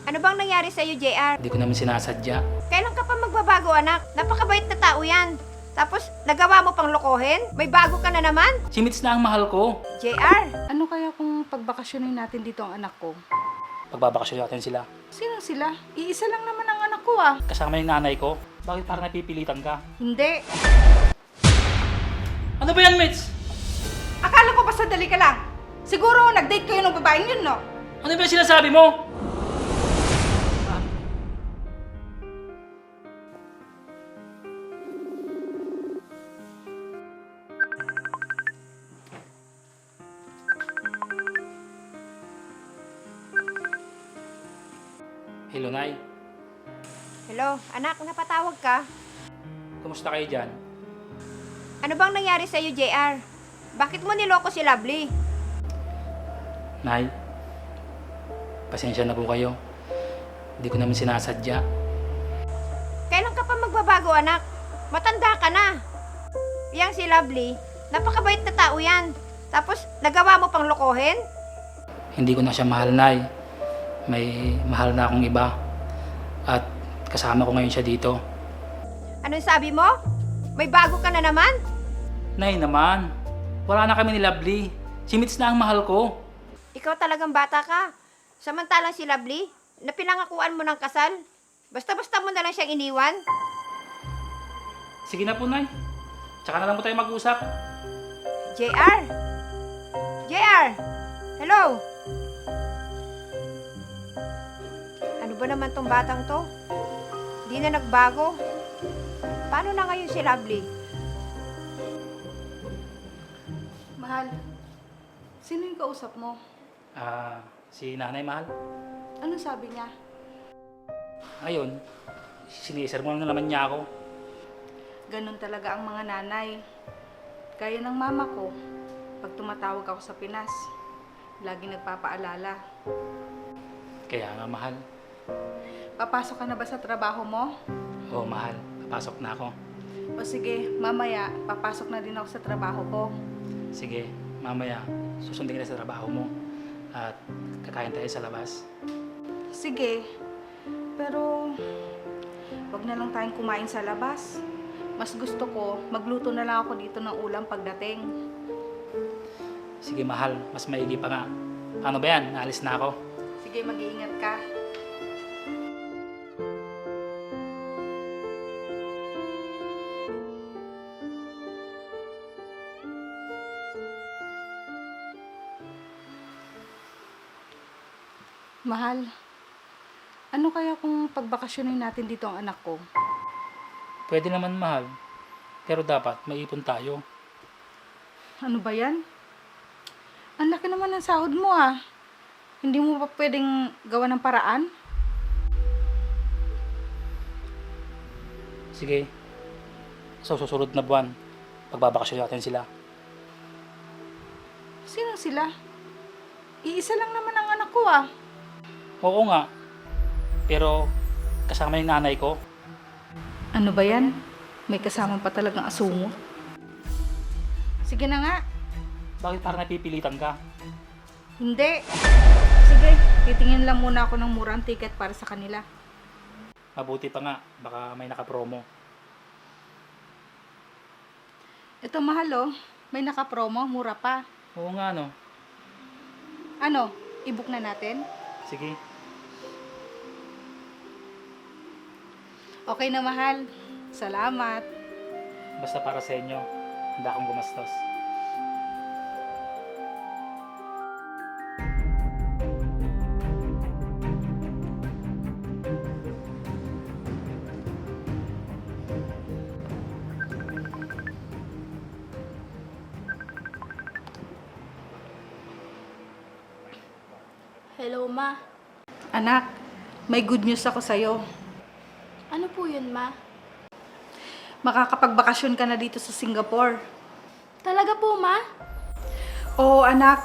Ano bang nangyari sa'yo, JR? Hindi ko naman sinasadya. Kailan ka pa magbabago, anak? Napakabait na tao yan. Tapos, nagawa mo pang lokohin? May bago ka na naman? Si Mitz na ang mahal ko. JR, Ano kaya kung pagbakasyonin natin dito ang anak ko? Pagbabakasyon natin sila. Sino sila? Iisa lang naman ang anak ko ah. Kasama yung nanay ko. Bakit parang napipilitan ka? Hindi. Ano ba yan, Mitz? Akala ko ba sandali ka lang? Siguro nag-date kayo ng babaeng yun, no? Ano ba yung sinasabi mo? Hello, Nay. hello, anak, napatawag ka? Kumusta kayo dyan? Ano bang nangyari sa'yo, JR? Bakit mo niloko si Lovely? Nay, pasensya na po kayo. Hindi ko naman sinasadya. Kailan ka pa magbabago, anak? Matanda ka na. Yang si Lovely, napakabait na tao yan. Tapos, nagawa mo pang lokohin? Hindi ko na siya mahal, Nay. May mahal na akong iba. At kasama ko ngayon siya dito. Anong sabi mo? May bago ka na naman? Nay naman, wala na kami ni Lovely. Si Mitz na ang mahal ko. Ikaw talagang bata ka. Samantalang si Lovely, na pinangakuan mo ng kasal. Basta-basta mo na lang siyang iniwan. Sige na po, Nay. Tsaka na lang po tayo mag-usap. JR? JR? Hello? Ano ba naman tong batang to? Di na nagbago. Paano na ngayon si Lovely? Mahal, sino yung kausap mo? Si Nanay Mahal. Anong sabi niya? Ayun, sinisermon na naman niya ako. Ganun talaga ang mga nanay. Gaya ng mama ko, pag tumatawag ako sa Pinas, lagi nagpapaalala. Kaya nga, Mahal. Papasok ka na ba sa trabaho mo? Oo, Mahal. Papasok na ako. O sige, mamaya, papasok na din ako sa trabaho ko. Sige, mamaya, susundin kita sa trabaho mo. At kakain tayo sa labas. Sige, pero wag na lang tayong kumain sa labas. Mas gusto ko, magluto na lang ako dito ng ulam pagdating. Sige, Mahal. Mas maigi pa nga. Ano ba yan? Naalis na ako. Sige, mag-iingat ka. Mahal, ano kaya kung pagbakasyonin natin dito ang anak ko? Pwede naman, Mahal. Pero dapat maipon tayo. Ano ba yan? Ang laki naman ng sahod mo ah. Hindi mo pa pwedeng gawa ng paraan? Sige. Sa susunod na buwan, pagbabakasyon natin sila. Sino sila? Iisa lang naman ang anak ko ah. Oo nga. Pero kasama yung nanay ko. Ano ba yan? May kasama pa talagang asungo. Sige na nga. Bakit parang napipilitan ka? Hindi. Sige, titingin lang muna ako ng murang ticket para sa kanila. Mabuti pa nga. Baka may nakapromo. Ito mahal oh. May naka-promo, mura pa. Oo nga, no? Ano, i-book na natin? Sige. Okay na mahal. Salamat. Basta para sa inyo, handa akong gumastos. Hello, Ma. Anak, may good news ako sa'yo. Ano po yun, Ma? Makakapagbakasyon ka na dito sa Singapore. Talaga po, Ma? Oo anak,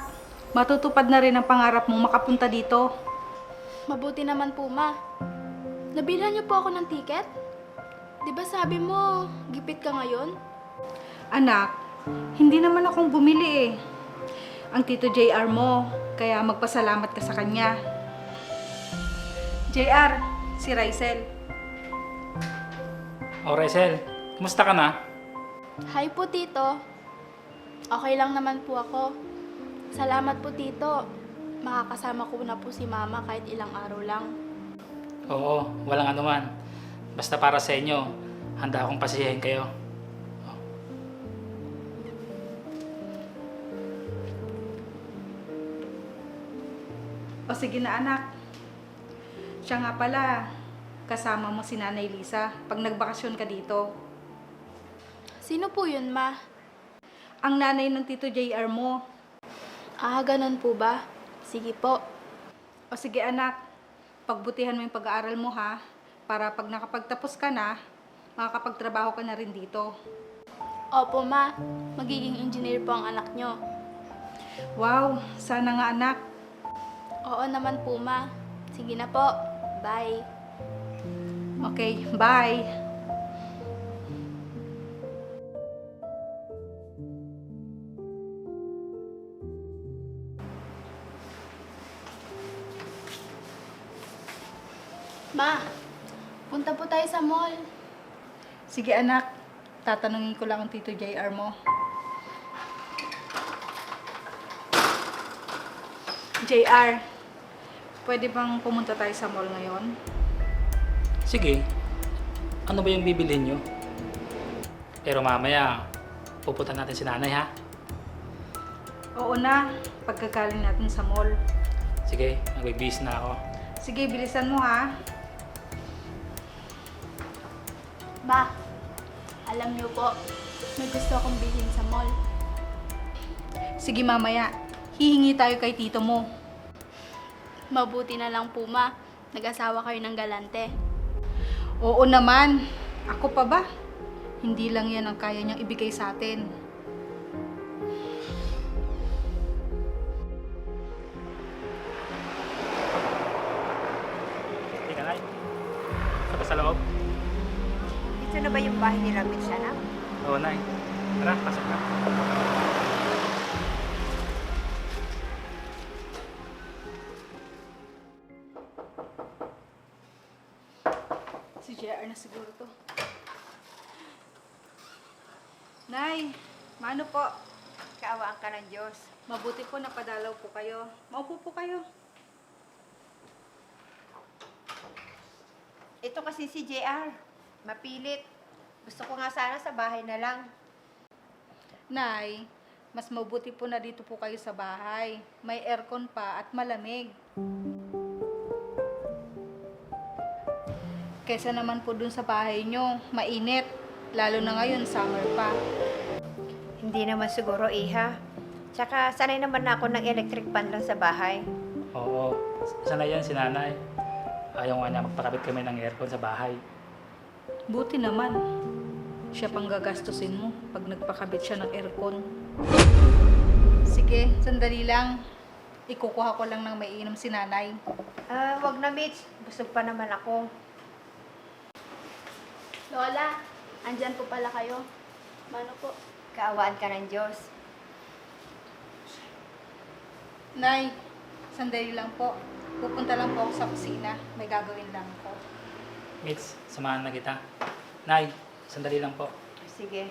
matutupad na rin ang pangarap mong makapunta dito. Mabuti naman po, Ma. Nabilhan niyo po ako ng tiket? Di ba sabi mo, gipit ka ngayon? Anak, hindi naman akong bumili eh. Ang Tito JR mo, kaya magpasalamat ka sa kanya. JR, si Rysel. O Rachel, kumusta ka na? Hi po, Tito. Okay lang naman po ako. Salamat po, Tito. Makakasama ko na po si Mama kahit ilang araw lang. Oo, walang anuman. Basta para sa inyo, handa akong pasiyahin kayo. O sige na anak. Siya nga pala, kasama mo si Nanay Lisa pag nagbakasyon ka dito. Sino po yun, Ma? Ang nanay ng Tito JR mo. Ah, ganun po ba? Sige po. O sige anak, pagbutihan mo yung pag-aaral mo ha, para pag nakapagtapos ka na, makakapagtrabaho ka na rin dito. Opo, Ma. Magiging engineer po ang anak nyo. Wow, sana nga anak. Oo naman po, Ma. Sige na po. Bye. Okay, bye. Ma, punta po tayo sa mall. Sige anak, tatanungin ko lang ang Tito JR mo. JR, pwede bang pumunta tayo sa mall ngayon? Sige, ano ba yung bibilhin nyo? Pero mamaya, pupunta natin si nanay ha? Oo na, pagkagaling natin sa mall. Sige, nag-busy na ako. Sige, bilisan mo ha. Ma, alam niyo po, may gusto akong bilhin sa mall. Sige mamaya, hihingi tayo kay tito mo. Mabuti na lang po, Ma. Nag-asawa kayo ng galante. Oo naman, ako pa ba? Hindi lang yan ang kaya niyang ibigay sa atin. Tika nay, sa sa loob? Ito na ba yung bahay nila, Mitch, anak? Oo nay. Tara, pasok na. Si JR na siguro to. Nay, mano po? Kaawaan ka ng Diyos. Mabuti po napadalaw po kayo. Maupo po kayo. Ito kasi si JR. Mapilit. Gusto ko nga sana sa bahay na lang. Nay, mas mabuti po na dito po kayo sa bahay. May aircon pa at malamig. Kaysa naman po dun sa bahay nyo, mainit. Lalo na ngayon, summer pa. Hindi naman siguro, Iha. Tsaka sanay naman na ako ng electric fan lang sa bahay. Oo, sana yan si nanay. Ayaw nga niya magpakabit kami ng aircon sa bahay. Buti naman. Siya pang gagastusin mo pag nagpakabit siya ng aircon. Sige, sandali lang. Ikukuha ko lang ng maiinom si nanay. Wag na, Mitch. Busog pa naman ako. Lola, andyan po pala kayo. Mano po? Kaawaan ka ng Diyos. Nay, sandali lang po. Pupunta lang po ako sa kusina. May gagawin lang ako. Mitch, samahan na kita. Nay, sandali lang po. Sige.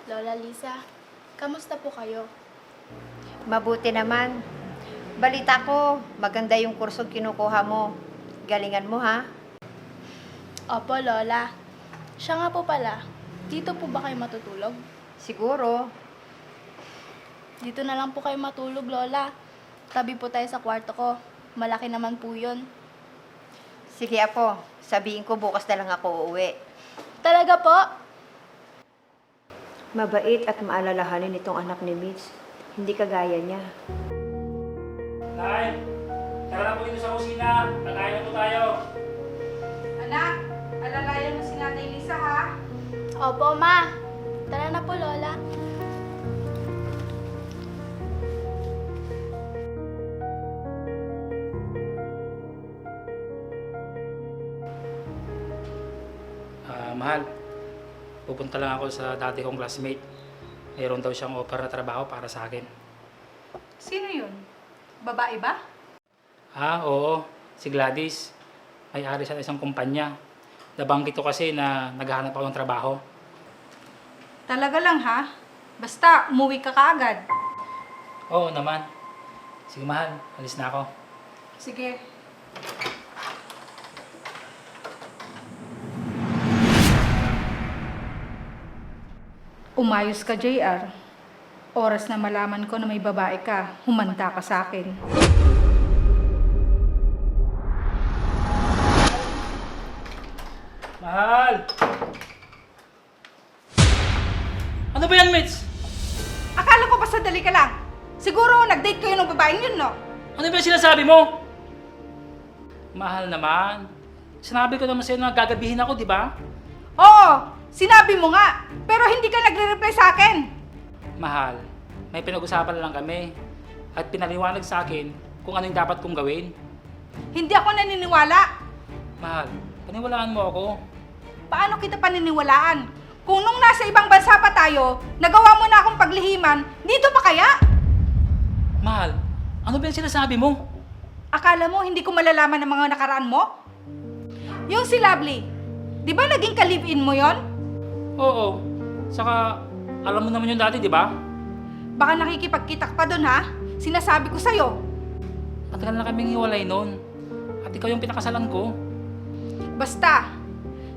Lola Lisa, kamusta po kayo? Mabuti naman. Balita ko, maganda yung kursong kinukuha mo. Galingan mo, ha? Opo, Lola. Siya nga po pala, dito po ba kayo matutulog? Siguro. Dito na lang po kayo matulog, Lola. Tabi po tayo sa kwarto ko. Malaki naman po yun. Sige, Apo. Sabihin ko bukas na lang ako uuwi. Talaga po? Mabait at maalalahanin itong anak ni Mitch. Hindi kagaya niya. Nay, tara na po dito sa kusina. Kakain na po tayo. Anak, alalayan mo si Nanay Lisa ha? Opo, Ma. Tara na po, Lola. Mahal, pupunta lang ako sa dati kong classmate. Mayroon daw siyang offer na trabaho para sa akin. Sino yun? Babae ba? Oo. Si Gladys. May-ari sa isang kumpanya. Nabanggit ko kasi na naghahanap ako ng trabaho. Talaga lang ha? Basta umuwi ka kaagad. Oo naman. Sige mahal, alis na ako. Sige. Umayos ka, JR. Oras na malaman ko na may babae ka, humanda ka sa akin. Mahal! Ano ba yan, Mitch? Akala ko ba sadali ka lang? Siguro nag-date kayo ng babaeng yun, no? Ano ba yung sinasabi mo? Mahal naman. Sinabi ko naman sa'yo na gagabihin ako, di ba? Oo, sinabi mo nga. Pero hindi ka nagre-reply sa akin. Mahal, may pinag-usapan lang kami. At pinaliwanag sa akin kung ano yung dapat kong gawin. Hindi ako naniniwala. Mahal, paniwalaan mo ako. Paano kita paniniwalaan? Kung nung nasa ibang bansa pa tayo, nagawa mo na akong paglihiman, dito pa kaya? Mahal, ano ba yung sinasabi mo? Akala mo hindi ko malalaman ang mga nakaraan mo? Yung si Lovely, di ba naging ka-live-in mo yon? Oo. Saka, alam mo naman yung dati, di ba? Baka nakikipagkita ka pa doon ha? Sinasabi ko sa'yo. Matagal na kaming hiwalay noon. At ikaw yung pinakasalan ko. Basta,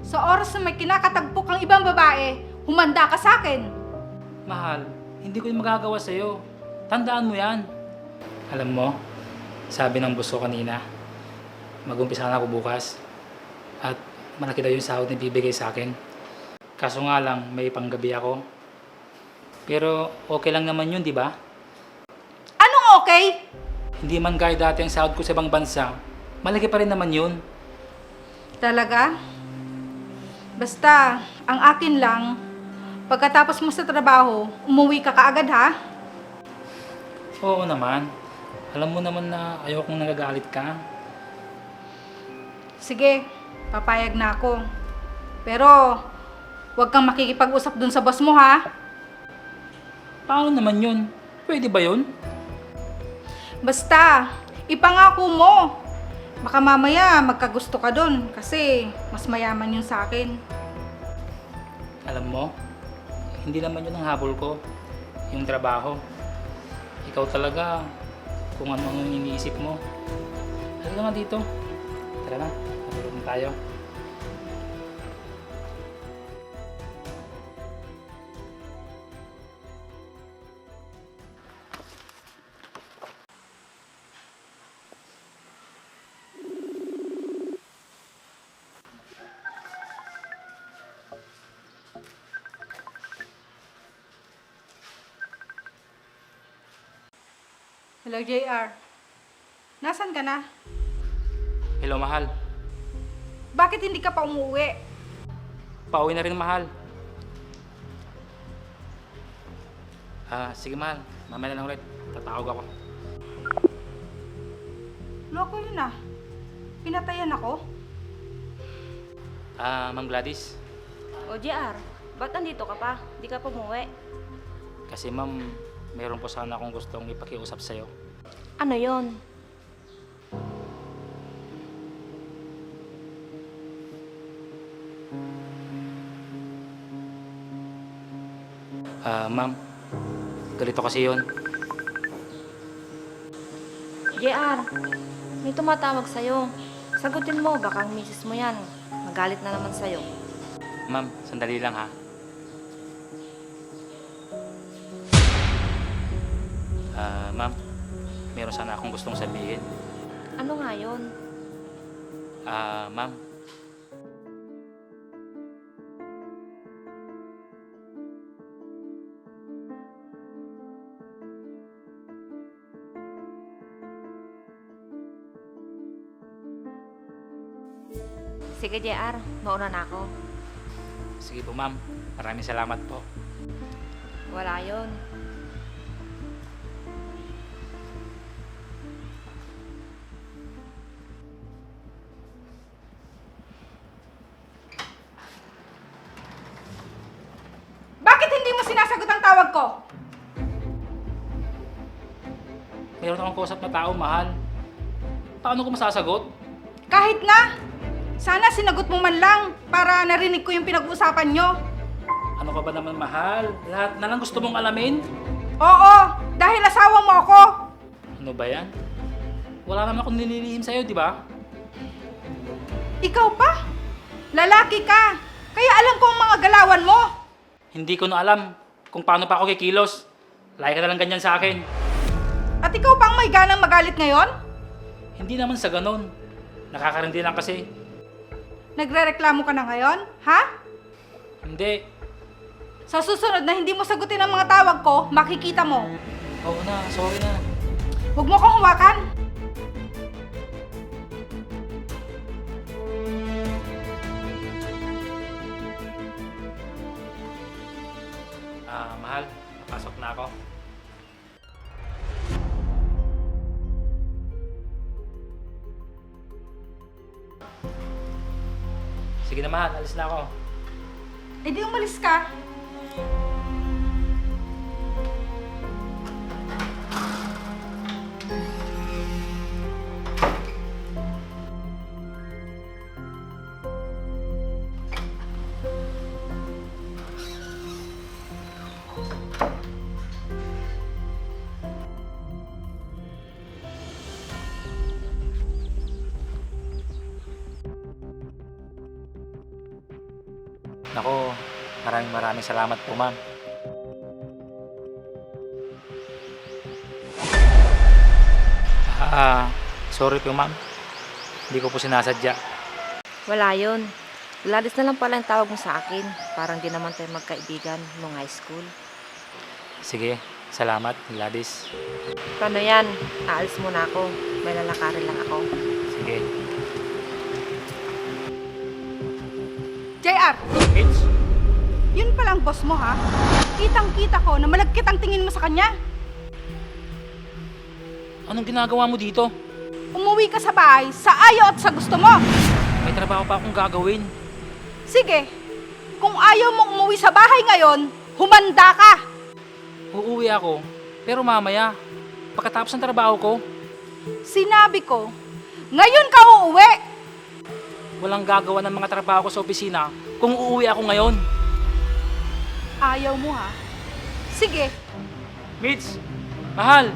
sa oras na may kinakatagpok ang ibang babae, humanda ka sa akin. Mahal, hindi ko yung magagawa sa'yo. Tandaan mo yan. Alam mo, sabi ng boss ko kanina, mag-umpisa na ako bukas. At malaki daw yung sahod na bibigay sa akin. Kaso nga lang, may panggabi ako. Pero okay lang naman yun, di ba? Anong okay? Hindi man gaya dati ang sahod ko sa ibang bansa, malaki pa rin naman yun. Talaga? Basta, ang akin lang, pagkatapos mo sa trabaho, umuwi ka kaagad ha? Oo naman. Alam mo naman na ayokong nagagalit ka. Sige, papayag na ako. Pero, huwag kang makikipag-usap dun sa boss mo ha? Paano naman yun? Pwede ba yun? Basta, ipangako mo. Baka mamaya magkagusto ka dun kasi mas mayaman yun sa akin. Alam mo, hindi naman yun ang habol ko. Yung trabaho. Ikaw talaga, kung ano ang iniisip mo. Halika nga dito. Tara na, matulog na tayo. Hello, JR. Nasaan ka na? Hello, mahal. Bakit hindi ka pa umuwi? Pauwi na rin, mahal. Sige, mahal. Mamaya na lang ulit. Tatawag ako. Loko yun ah. Pinatayan ako? Ma'am Gladys. O JR, ba't nandito ka pa? Di ka pa umuwi. Kasi ma'am, meron po sana akong gustong ipakiusap sa'yo. Ano yon? Ma'am, ganito kasi yun. JR, may tumatawag sa'yo. Sagutin mo, baka ang misis mo yan. Magalit na naman sa'yo. Ma'am, sandali lang ha. Ma'am, meron sana akong gustong sabihin. Ano nga yun? Ma'am, Sige JR, mauna na ako. sige po ma'am. Maraming salamat po. Wala yon. Bakit hindi mo sinasagot ang tawag ko? Meron akong kausap na tao, mahal. Paano ko masasagot? Kahit na! Sana sinagot mo man lang para narinig ko yung pinag-uusapan nyo. Ano ka ba naman, mahal? Lahat na lang gusto mong alamin? Oo, dahil asawa mo ako. Ano ba yan? Wala naman akong nililihim sa'yo, di ba? Ikaw pa? Lalaki ka. Kaya alam ko ang mga galawan mo. Hindi ko na alam kung paano pa ako kikilos. Lagi ka na lang ganyan sa akin. At ikaw pang may ganang magalit ngayon? Hindi naman sa ganon. Nakakarindi lang kasi. Nagrereklamo ka na ngayon? Ha? Hindi. Sa susunod na hindi mo sagutin ang mga tawag ko, makikita mo. Oo na, sorry na. Huwag mo akong hawakan. Mahal, papasok na ako. Sige na, mahal, alis na ako. E di umalis ka. Nako, maraming salamat po, ma'am. Sorry po, ma'am. Hindi ko po sinasadya. Wala yun. Gladys na lang pala yung tawag mo sa akin. Parang di naman tayo magkaibigan nung high school. Sige, salamat, Gladys. Paano yan? Aalis muna ako. May lalakarin lang ako. Sige. JR, Mitch, yun palang boss mo ha? Kitang-kita ko na malagkit ang tingin mo sa kanya. anong ginagawa mo dito? Umuwi ka sa bahay sa ayaw at sa gusto mo. May trabaho pa akong gagawin. Sige, kung ayaw mong umuwi sa bahay ngayon, humanda ka. Uuwi ako, pero mamaya, pagkatapos ng trabaho ko, Sinabi ko, ngayon ka uuwi. walang gagawa ng mga trabaho ko sa opisina kung uuwi ako ngayon. Ayaw mo ha? Sige, Mitch, mahal.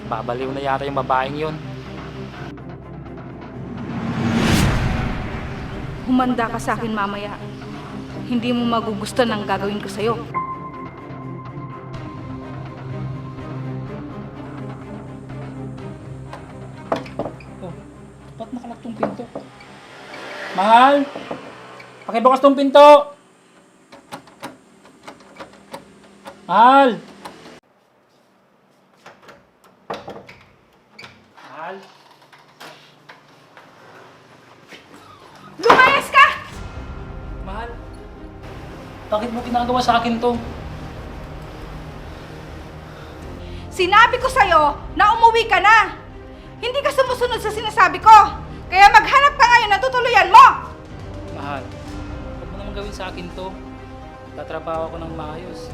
Babaliw na yata yung babaeng yun. humanda ka sa akin mamaya. Hindi mo magugustuhan ang gagawin ko sa'yo. Oh, ba't nakalak tong pinto? Mahal! Pakibukas tong pinto! Mahal! Mahal! Lumayas ka! Mahal! Bakit mo ginagawa sa akin to? Sinabi ko sa'yo na umuwi ka na. Hindi ka sumusunod sa sinasabi ko. Kaya maghanap ka ngayon ng tutuluyan mo. Mahal, huwag mo naman gawin sa akin to. Tatrabaho ako ng maayos.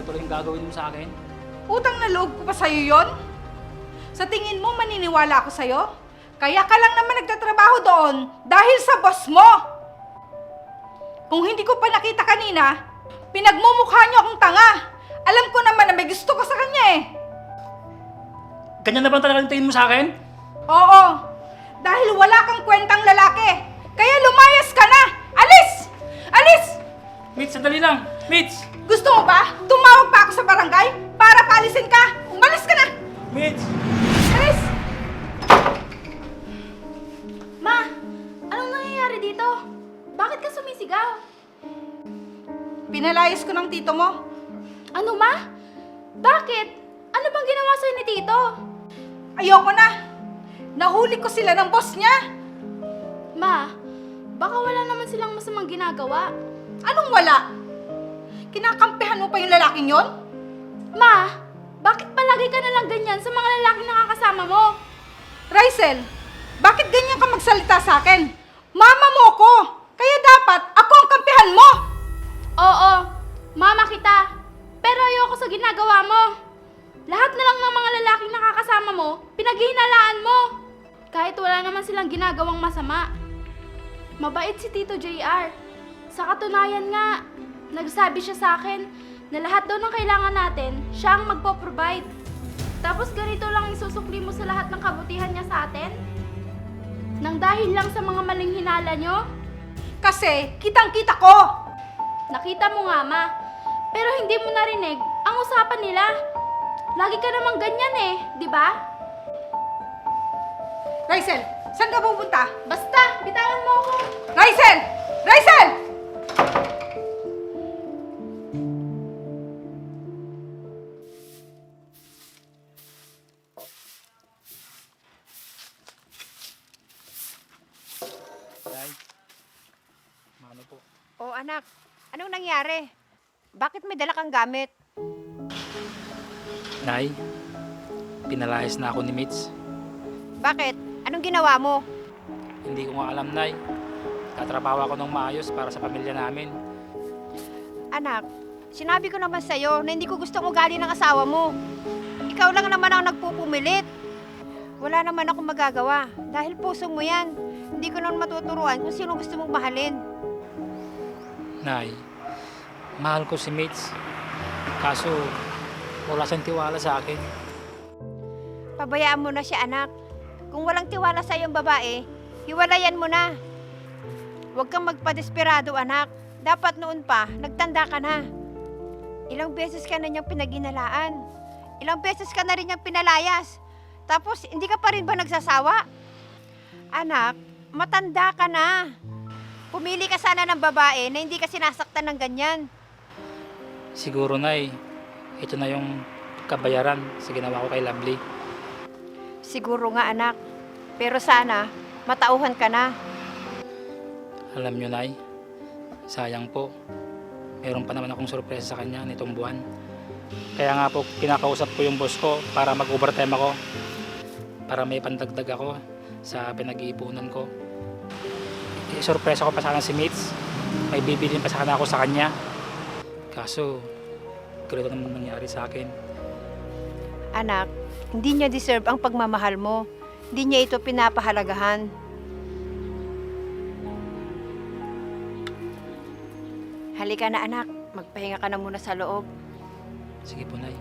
Tuloy yung gagawin mo sa akin. Utang na loob ko pa sa'yo yon? Sa tingin mo maniniwala ako sa'yo? Kaya ka lang naman nagtatrabaho doon dahil sa boss mo. Kung hindi ko pa nakita kanina, pinagmumukha niyo akong tanga. Alam ko naman na may gusto ko sa kanya eh. Ganyan na ba talaga yung tingin mo sa akin? Oo, dahil wala kang kwentang lalaki. Kaya lumayas ka na! Alis! Alis! Mitch, sandali lang! Mitch! Gusto mo ba? Tumawag pa ako sa barangay para paalisin ka. Umalis ka na! Mitch! Alis! Ma, anong nangyayari dito? Bakit ka sumisigaw? Pinalayas ko ng tito mo. Ano, ma? Bakit? Ano bang ginawa sa'yo ni Tito? Ayoko na. Nahuli ko sila ng boss niya. Ma, baka wala naman silang masamang ginagawa. Anong wala? Kinakampihan mo pa yung lalaking yon? Ma, bakit palagi ka nalang ganyan sa mga lalaking nakakasama mo? Rysel, bakit ganyan ka magsalita sa akin? Mama mo ko. Kaya dapat ako ang kampihan mo. Oo, mama kita. Pero ayoko sa ginagawa mo. Lahat na lang ng mga lalaking nakakasama mo, pinaghihinalaan mo. Kahit wala naman silang ginagawang masama. Mabait si Tito JR. Sa katunayan nga, nagsabi siya sa akin na lahat daw ng kailangan natin, siya ang magpo-provide. Tapos ganito lang isusukli mo sa lahat ng kabutihan niya sa atin? Nang dahil lang sa mga maling hinala nyo? Kasi kitang-kita ko! Nakita mo nga, Ma. Pero hindi mo narinig ang usapan nila. Lagi ka namang ganyan eh, di ba? Rysel, saan ka pupunta? Basta, bitawan mo ako. Rysel! Rysel! Nay, ano po? O anak, anong nangyari? Bakit may dala kang gamit? Nay, pinalayas na ako ni Mitch. Bakit? Anong ginawa mo? Hindi ko nga alam, Nay. Tatrabaho ako ng maayos para sa pamilya namin. Anak, sinabi ko naman sa'yo na hindi ko gustong ugali ng asawa mo. Ikaw lang naman ang nagpupumilit. Wala naman akong magagawa dahil puso mo yan. Hindi ko naman matuturuan kung sino gusto mong mahalin. Nay, mahal ko si Mitch. Kaso, wala siyang tiwala sa akin. Pabayaan mo na siya, anak. Kung walang tiwala sa iyong babae, hiwalayan mo na. Huwag kang magpadesperado, anak. Dapat noon pa, nagtanda ka na. Ilang beses ka na niyang pinaghinalaan. Ilang beses ka na rin niyang pinalayas. Tapos, hindi ka pa rin ba nagsasawa? Anak, matanda ka na. Pumili ka sana ng babae na hindi ka sinasaktan ng ganyan. Siguro, Nay, ito na yung kabayaran sa ginawa ko kay Lovely. Siguro nga, anak. Pero sana, matauhan ka na. Alam nyo, Nay, sayang po. Meron pa naman akong sorpresa sa kanya nitong buwan. Kaya nga po, kinakausap ko yung boss ko para mag-overtime ako. Para may pandagdag ako sa pinag-iipunan ko. Sorpresa ko pa sana si Mitch. May bibilin pa sana ako sa kanya. Kaso, ganito naman nangyari sa akin. Anak, hindi niya deserve ang pagmamahal mo. Hindi niya ito pinapahalagahan. Halika na, anak. Magpahinga ka na muna sa loob. Sige po, Nay.